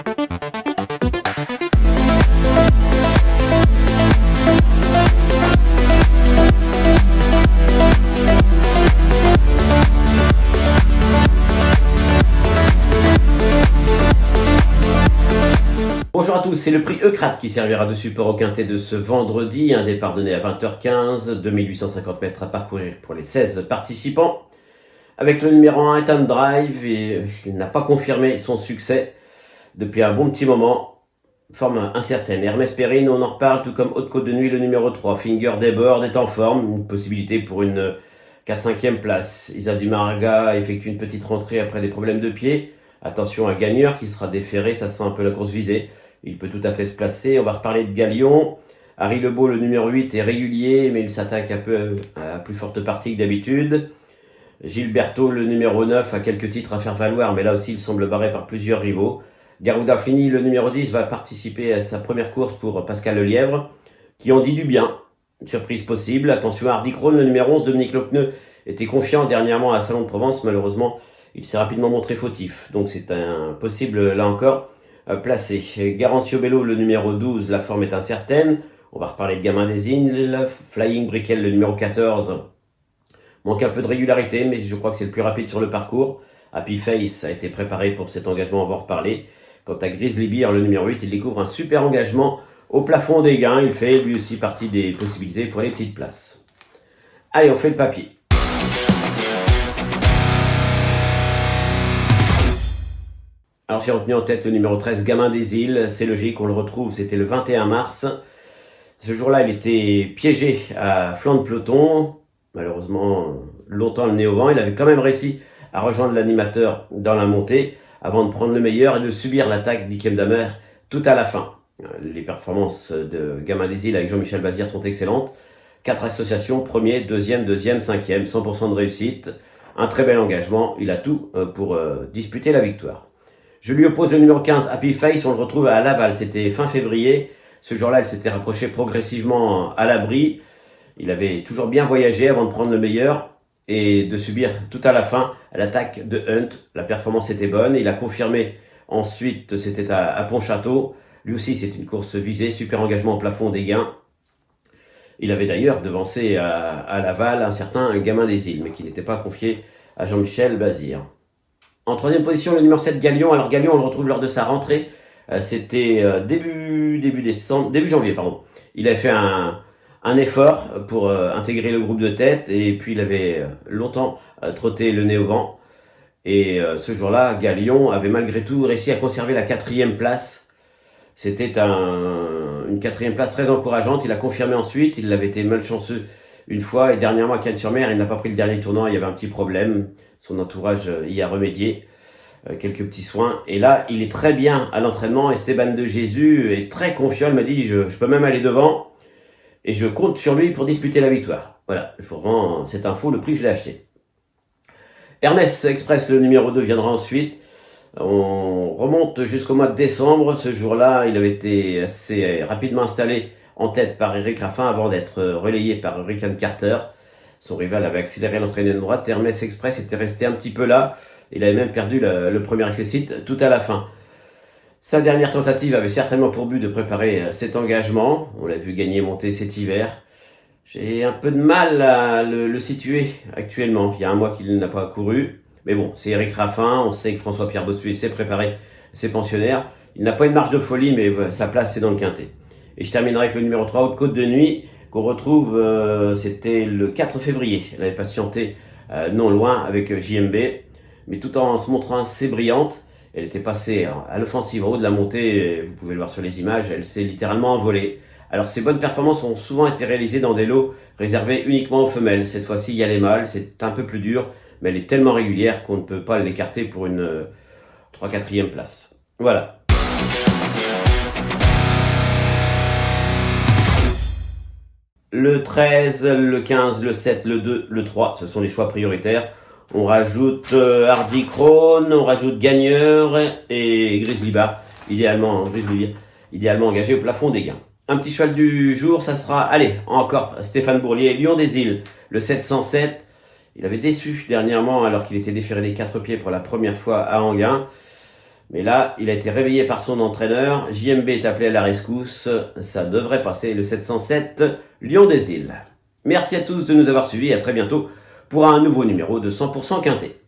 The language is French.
Bonjour à tous, c'est le prix Eucrate qui servira de support au quintet de ce vendredi. Un départ donné à 20h15, 2850 mètres à parcourir pour les 16 participants. Avec le numéro 1, Ethan Drive, et il n'a pas confirmé son succès depuis un bon petit moment. Forme incertaine. Hermès Perrine, on en reparle, tout comme Haute Côte de Nuit, le numéro 3. Finger Deboard est en forme, une possibilité pour une 4-5e place. Isa Dumarga effectue une petite rentrée après des problèmes de pied. Attention à Gagneur qui sera déféré, ça sent un peu la course visée. Il peut tout à fait se placer. On va reparler de Galion. Harry Lebeau, le numéro 8, est régulier, mais il s'attaque un peu à plus forte partie que d'habitude. Gilberto, le numéro 9, a quelques titres à faire valoir, mais là aussi il semble barré par plusieurs rivaux. Garuda Fini, le numéro 10, va participer à sa première course pour Pascal Lelièvre, qui en dit du bien. Une surprise possible. Attention à Hardy Krone, le numéro 11, Dominique Lochneux, était confiant dernièrement à Salon de Provence. Malheureusement, il s'est rapidement montré fautif. Donc c'est un possible, là encore, placé. Garancio Bello, le numéro 12, la forme est incertaine. On va reparler de Gamin des Îles. Flying Brickell, le numéro 14, manque un peu de régularité, mais je crois que c'est le plus rapide sur le parcours. Happy Face a été préparé pour cet engagement, on va en reparler. Quant à Grizzly Bear, le numéro 8, il découvre un super engagement au plafond des gains. Il fait lui aussi partie des possibilités pour les petites places. Allez, on fait le papier. Alors j'ai retenu en tête le numéro 13, Gamin des Îles. C'est logique, on le retrouve, c'était le 21 mars. Ce jour-là, il était piégé à flanc de peloton. Malheureusement, longtemps le nez au vent. Il avait quand même réussi à rejoindre l'animateur dans la montée avant de prendre le meilleur et de subir l'attaque d'Ikem Damer tout à la fin. Les performances de Gamin des Îles avec Jean-Michel Bazir sont excellentes. 4 associations, premier, deuxième, 5e, 100% de réussite. Un très bel engagement. Il a tout pour disputer la victoire. Je lui oppose le numéro 15, Happy Face, on le retrouve à Laval, c'était fin février. Ce jour-là, il s'était rapproché progressivement à l'abri. Il avait toujours bien voyagé avant de prendre le meilleur et de subir tout à la fin l'attaque de Hunt. La performance était bonne, il a confirmé ensuite, c'était à Pontchâteau. Lui aussi, c'est une course visée, super engagement au plafond des gains. Il avait d'ailleurs devancé à Laval un certain Gamin des Îles, mais qui n'était pas confié à Jean-Michel Bazir. En troisième position, le numéro 7, Galion. Alors Galion, on le retrouve lors de sa rentrée. C'était début janvier. Il avait fait un effort pour intégrer le groupe de tête et puis il avait longtemps trotté le nez au vent. Et ce jour-là, Galion avait malgré tout réussi à conserver la 4e place. C'était une 4e place très encourageante. Il a confirmé ensuite. Il avait été malchanceux une fois et dernièrement à Cannes-sur-Mer, il n'a pas pris le dernier tournant. Il y avait un petit problème. Son entourage y a remédié. Quelques petits soins. Et là, il est très bien à l'entraînement. Esteban de Jésus est très confiant. Il m'a dit, je peux même aller devant. Et je compte sur lui pour disputer la victoire. Voilà, je vous revends cette info. Le prix, je l'ai acheté. Hermès Express, le numéro 2, viendra ensuite. On remonte jusqu'au mois de décembre. Ce jour-là, il avait été assez rapidement installé en tête par Eric Raffin avant d'être relayé par Hurricane Carter. Son rival avait accéléré l'entraînement de droite. Hermès Express était resté un petit peu là. Il avait même perdu le premier accessite tout à la fin. Sa dernière tentative avait certainement pour but de préparer cet engagement. On l'a vu gagner et monter cet hiver. J'ai un peu de mal à le situer actuellement. Il y a un mois qu'il n'a pas couru. Mais bon, c'est Eric Raffin. On sait que François-Pierre Bossuet sait préparer ses pensionnaires. Il n'a pas une marge de folie, mais sa place, c'est dans le quintet. Et je terminerai avec le numéro 3, Haute Côte de Nuit, qu'on retrouve, c'était le 4 février. Elle avait patienté non loin avec JMB, mais tout en se montrant assez brillante. Elle était passée à l'offensive au haut de la montée, vous pouvez le voir sur les images, elle s'est littéralement envolée. Alors ces bonnes performances ont souvent été réalisées dans des lots réservés uniquement aux femelles. Cette fois-ci, il y a les mâles, c'est un peu plus dur, mais elle est tellement régulière qu'on ne peut pas l'écarter pour une 3-4e place. Voilà. Le 13, le 15, le 7, le 2, le 3, ce sont les choix prioritaires. On rajoute Hardy Krone, on rajoute Gagneur et Grizzly Bear, idéalement engagé au plafond des gains. Un petit cheval du jour, ça sera, allez, encore Stéphane Bourlier, Lion des Îles, le 707. Il avait déçu dernièrement alors qu'il était déféré des 4 pieds pour la première fois à Anguin. Mais là, il a été réveillé par son entraîneur. JMB est appelé à la rescousse. Ça devrait passer le 707 Lion des Îles. Merci à tous de nous avoir suivis et à très bientôt pour un nouveau numéro de 100% Quintet.